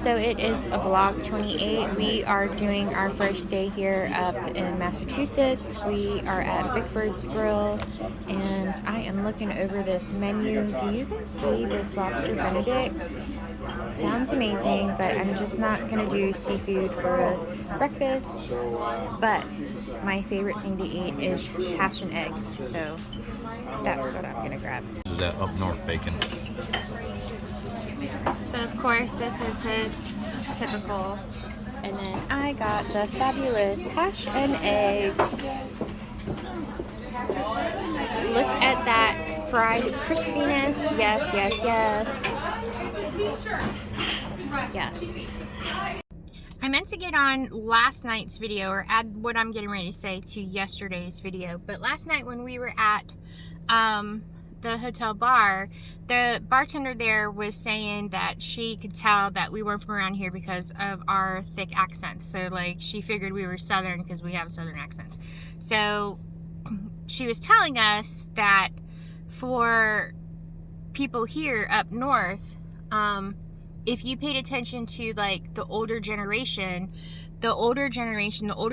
So it is a vlog 28. We are doing our first day here up in Massachusetts. We are at Big Bird's Grill, and I am looking over this menu. Do you guys see this lobster benedict? Sounds amazing, but I'm just not gonna do seafood for breakfast. But my favorite thing to eat is hash and eggs, so that's what I'm gonna grab. This is that up north bacon. So of course this is his typical, and then I got the fabulous hash and eggs. Look at that fried crispiness. Yes, yes, yes. Yes. I meant to get on last night's video, or add what I'm getting ready to say to yesterday's video, but last night when we were at the hotel bar, the bartender there was saying that she could tell that we weren't from around here because of our thick accents. So like she figured we were Southern because we have Southern accents. So she was telling us that for people here up north, if you paid attention to like the older generation, the older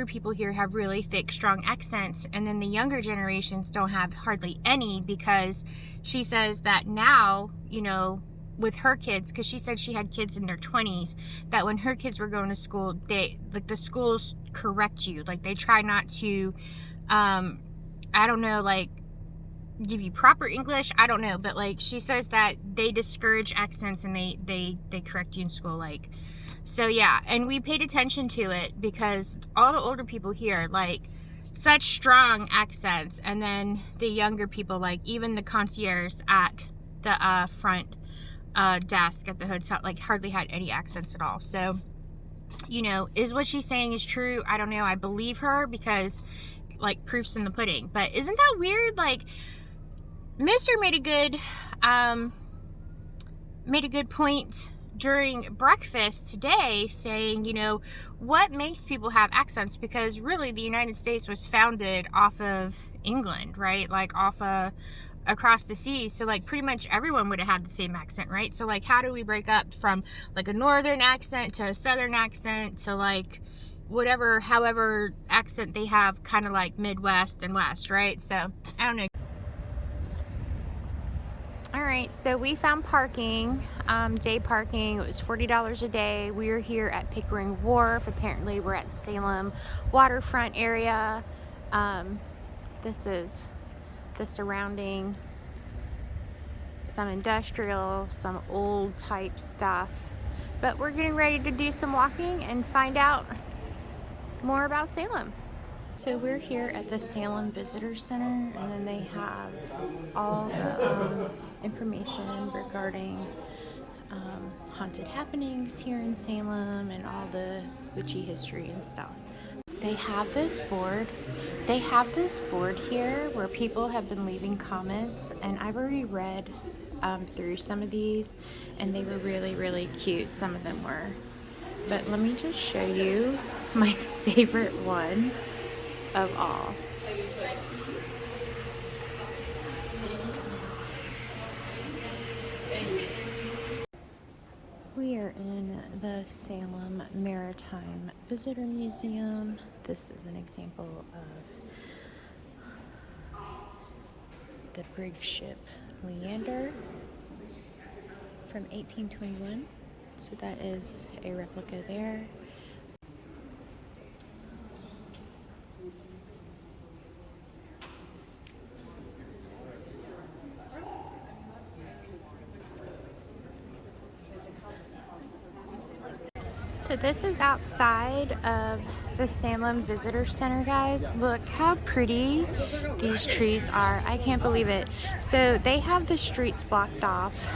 people here have really thick, strong accents, and then the younger generations don't have hardly any, because she says that now, you know, with her kids, because she said she had kids in their 20s, that when her kids were going to school, they, like, the schools correct you. Like, they try not to, I don't know, like, give you proper English, I don't know, but like she says that they discourage accents and they correct you in school, like. So yeah, and we paid attention to it because all the older people here, like, such strong accents, and then the younger people, like even the concierge at the front desk at the hotel, like hardly had any accents at all. So, you know, is what she's saying is true? I don't know. I believe her because, like, proof's in the pudding. But isn't that weird? Like, Mr. made a good point during breakfast today, saying, you know, what makes people have accents? Because really the United States was founded off of England, right? Like off of across the seas. So like pretty much everyone would have had the same accent, right? So like how do we break up from like a northern accent to a southern accent to like whatever, however accent they have, kind of like Midwest and West, right? So I don't know. All right, so we found parking, day parking. It was $40 a day. We are here at Pickering Wharf. Apparently we're at Salem waterfront area. This is the surrounding, some industrial, some old type stuff. But we're getting ready to do some walking and find out more about Salem. So we're here at the Salem Visitor Center, and then they have all the information regarding haunted happenings here in Salem and all the witchy history and stuff. They have this board. They have this board here where people have been leaving comments, and I've already read through some of these, and they were really, really cute. Some of them were. But let me just show you my favorite one of all. We are in the Salem Maritime Visitor Museum. This is an example of the brig ship Leander from 1821. So that is a replica there. So this is outside of the Salem Visitor Center, guys. Look how pretty these trees are. I can't believe it. So they have the streets blocked off.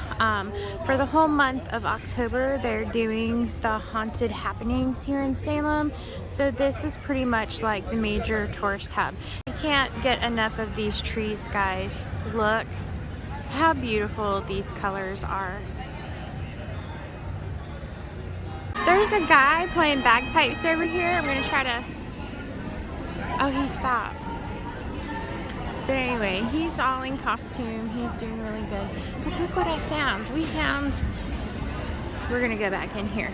For the whole month of October, they're doing the haunted happenings here in Salem. So this is pretty much like the major tourist hub. You can't get enough of these trees, guys. Look how beautiful these colors are. There's a guy playing bagpipes over here. I'm gonna try to... Oh, he stopped. But anyway, he's all in costume. He's doing really good. But look what I found. We're gonna go back in here.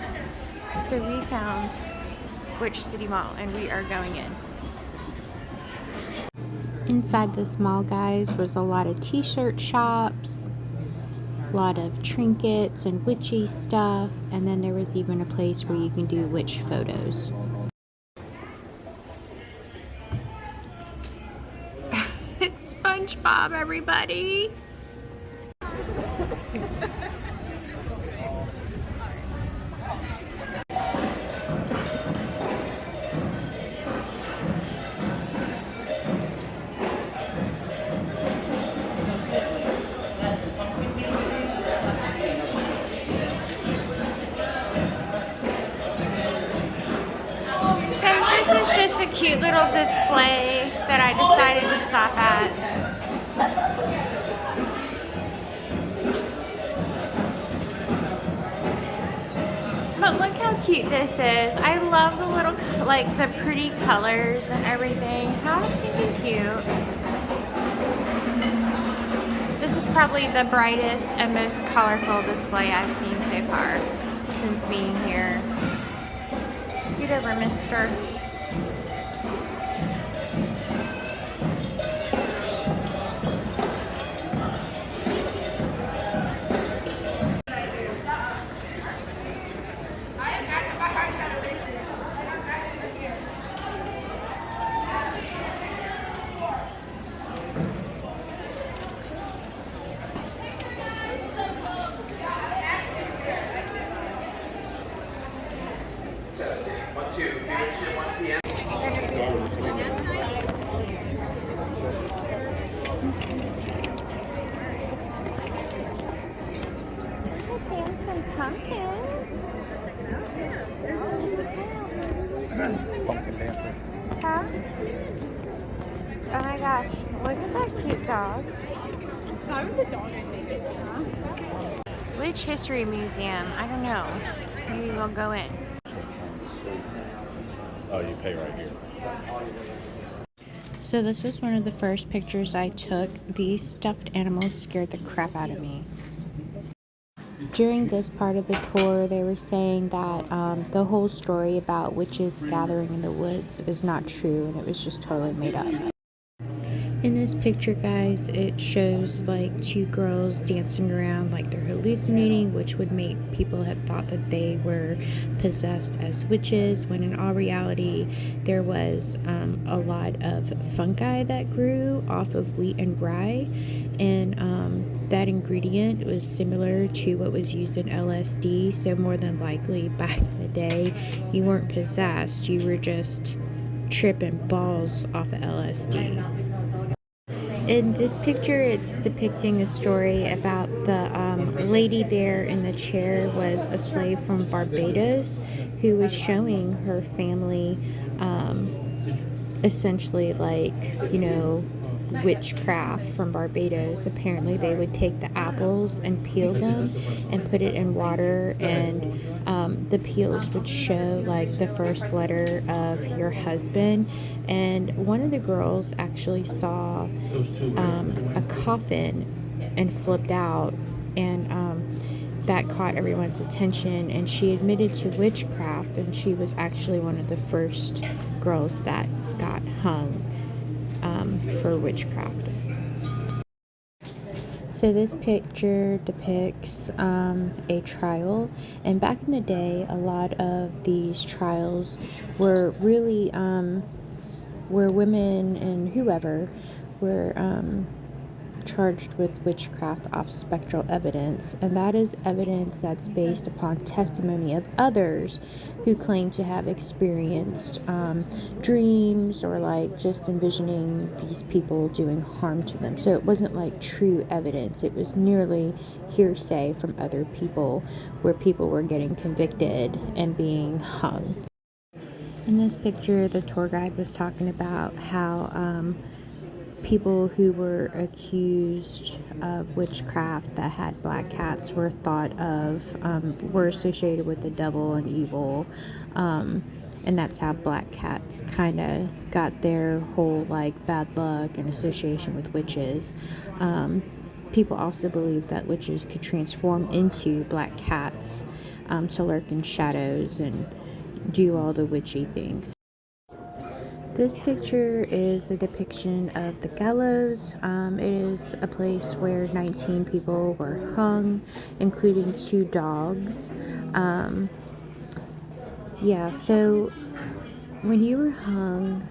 So we found Witch City Mall and we are going in. Inside this mall, guys, was a lot of t-shirt shops, a lot of trinkets and witchy stuff, and then there was even a place where you can do witch photos. It's SpongeBob, everybody! This is just a cute little display that I decided to stop at. But look how cute this is. I love the little, like, the pretty colors and everything. How stinking cute. This is probably the brightest and most colorful display I've seen so far since being here. Scoot over, mister. Dancing pumpkin. Pumpkin dancer. Huh? Oh my gosh, look at that cute dog. That was a dog, I think. Witch History Museum. I don't know. Maybe we'll go in. Oh, you pay right here. So this was one of the first pictures I took. These stuffed animals scared the crap out of me. During this part of the tour, they were saying that the whole story about witches gathering in the woods is not true, and it was just totally made up. In this picture, guys, it shows like two girls dancing around like they're hallucinating, which would make people have thought that they were possessed as witches, when in all reality there was a lot of fungi that grew off of wheat and rye, and that ingredient was similar to what was used in LSD, so more than likely back in the day you weren't possessed, you were just tripping balls off of LSD. In this picture, it's depicting a story about the lady there in the chair was a slave from Barbados who was showing her family essentially like, you know, witchcraft from Barbados. Apparently they would take the apples and peel them and put it in water, and the peels would show like the first letter of your husband. And one of the girls actually saw a coffin and flipped out, and that caught everyone's attention, and she admitted to witchcraft, and she was actually one of the first girls that got hung for witchcraft. So this picture depicts a trial, and back in the day a lot of these trials were really where women and whoever were charged with witchcraft off spectral evidence, and that is evidence that's based upon testimony of others who claim to have experienced dreams, or like just envisioning these people doing harm to them. So it wasn't like true evidence, it was nearly hearsay from other people, where people were getting convicted and being hung. In this picture, the tour guide was talking about how people who were accused of witchcraft that had black cats were thought of, were associated with the devil and evil, and that's how black cats kind of got their whole like bad luck and association with witches. People also believe that witches could transform into black cats, to lurk in shadows and do all the witchy things. This picture is a depiction of the gallows. It is a place where 19 people were hung, including 2 dogs. Yeah, so when you were hung,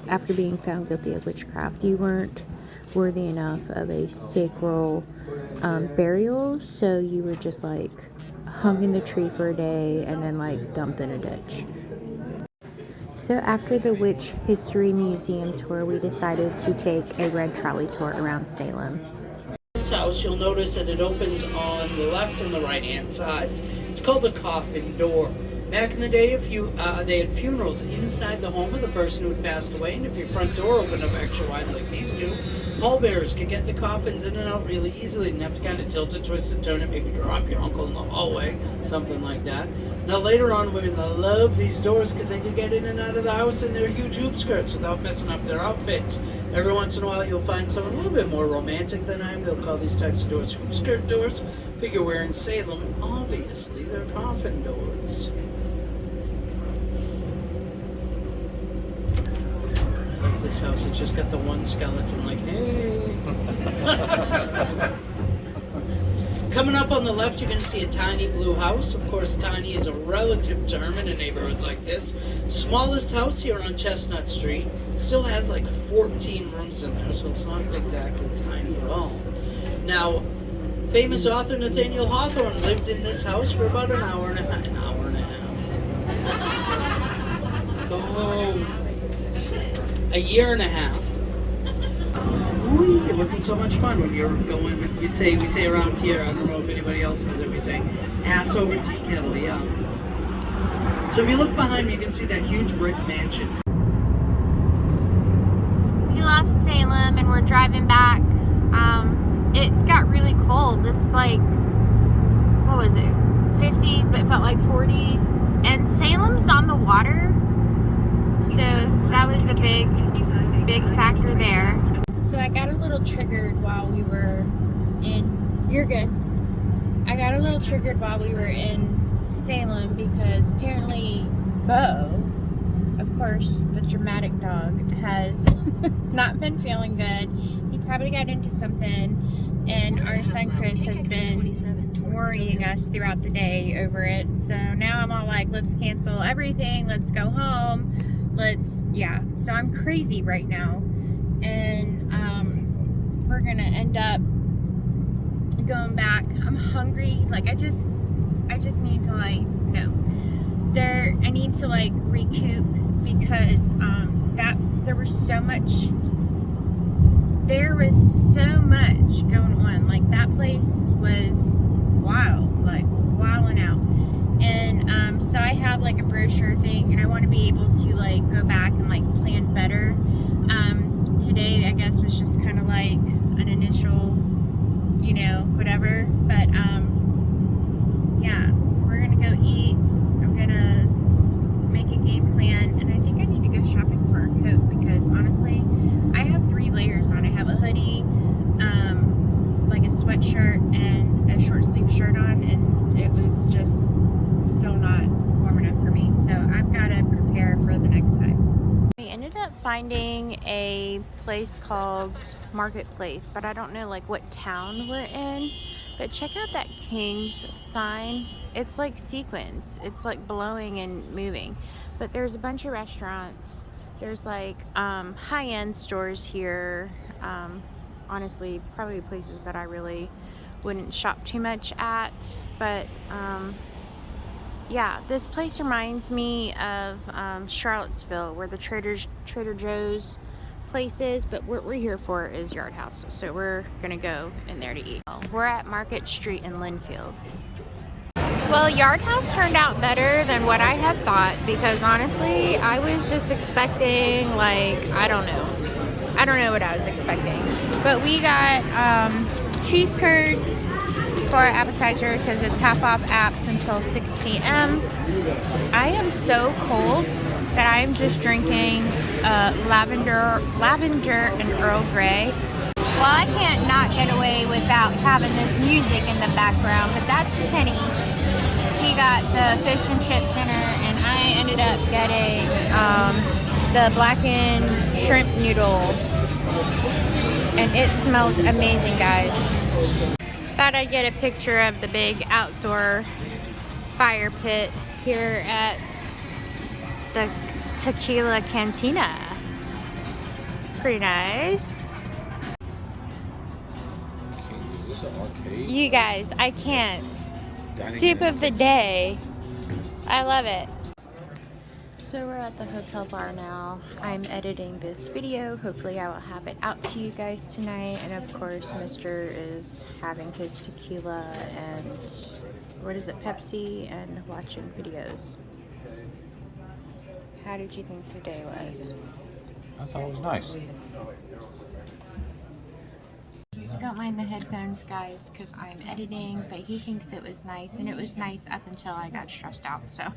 after being found guilty of witchcraft, you weren't worthy enough of a sacral burial, so you were just like hung in the tree for a day and then like dumped in a ditch. So after the Witch History Museum tour, we decided to take a red trolley tour around Salem. This house, you'll notice that it opens on the left and the right hand sides. It's called the coffin door. Back in the day, they had funerals inside the home of the person who had passed away, and if your front door opened up extra wide like these do, pallbearers could get the coffins in and out really easily. Didn't have to kind of tilt it, twist it, turn it, maybe drop your uncle in the hallway, something like that. Now later on, women love these doors because they could get in and out of the house in their huge hoop skirts without messing up their outfits. Every once in a while, you'll find someone a little bit more romantic than I am. They'll call these types of doors hoop skirt doors. Figure we're in Salem, and obviously they're coffin doors. This house has just got the one skeleton like, hey. Coming up on the left, you're going to see a tiny blue house. Of course, tiny is a relative term in a neighborhood like this. Smallest house here on Chestnut Street. Still has like 14 rooms in there, so it's not exactly tiny at all. Now, famous author Nathaniel Hawthorne lived in this house for about an hour and a half. Oh. A year and a half. It wasn't so much fun when you're going. We say around here. I don't know if anybody else says it. We say ass over tea kettle. Yeah. So if you look behind me, you can see that huge brick mansion. We left Salem and we're driving back. It got really cold. It's like, what was it? 50s, but it felt like 40s. And Salem's on the water. So that was a big factor there. So I got a little triggered while we were in, you're good. I got a little triggered while we were in Salem because apparently Bo, of course, the dramatic dog, has not been feeling good. He probably got into something, and our son Chris has been worrying us throughout the day over it. So now I'm all like, let's cancel everything, let's go home. So I'm crazy right now, and we're gonna end up going back. I'm hungry. Like I just need to I need to recoup because there was so much going on. Like that place was wild, like wilding out. And so I have like a brochure thing, and I want to be able to go back and plan better. Today I guess was just kind of like an initial, whatever. But yeah, we're gonna go eat. I'm gonna make a game plan, and I think I need to go shopping for a coat because honestly, I have 3 layers on. I have a hoodie, like a sweatshirt, and a short sleeve shirt on, and it was just still not warm enough for me. So I've got to prepare for the next time. We ended up finding a place called Marketplace, but I don't know what town we're in. But check out that King's sign. It's like sequins. It's like blowing and moving. But there's a bunch of restaurants. There's high-end stores here. Honestly, probably places that I really wouldn't shop too much at. But yeah, this place reminds me of Charlottesville, where the Trader Joe's place is, but what we're here for is Yard House, so we're gonna go in there to eat. We're at Market Street in Linfield. Well, Yard House turned out better than what I had thought, because honestly, I was just expecting I don't know what I was expecting. But we got cheese curds for our appetizer because it's half off apps until 6 p.m. I am so cold that I am just drinking lavender and Earl Grey. Well, I can't not get away without having this music in the background, but that's Kenny's he got the fish and chip dinner, and I ended up getting the blackened shrimp noodle. And it smells amazing, guys. Thought I'd get a picture of the big outdoor fire pit here at the Tequila Cantina. Pretty nice. Is this an arcade? You guys, I can't. Dining Soup area? of the day. I love it. So we're at the hotel bar now. I'm editing this video. Hopefully I will have it out to you guys tonight. And of course, Mr. is having his tequila and, what is it, Pepsi, and watching videos. How did you think your day was? I thought it was nice. So don't mind the headphones, guys, because I'm editing, but he thinks it was nice, and it was nice up until I got stressed out, so.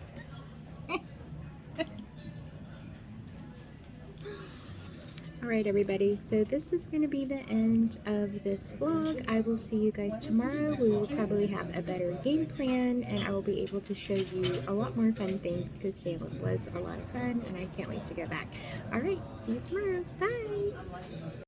Alright everybody, so this is going to be the end of this vlog. I will see you guys tomorrow. We will probably have a better game plan, and I will be able to show you a lot more fun things, because Salem was a lot of fun, and I can't wait to go back. Alright, see you tomorrow. Bye!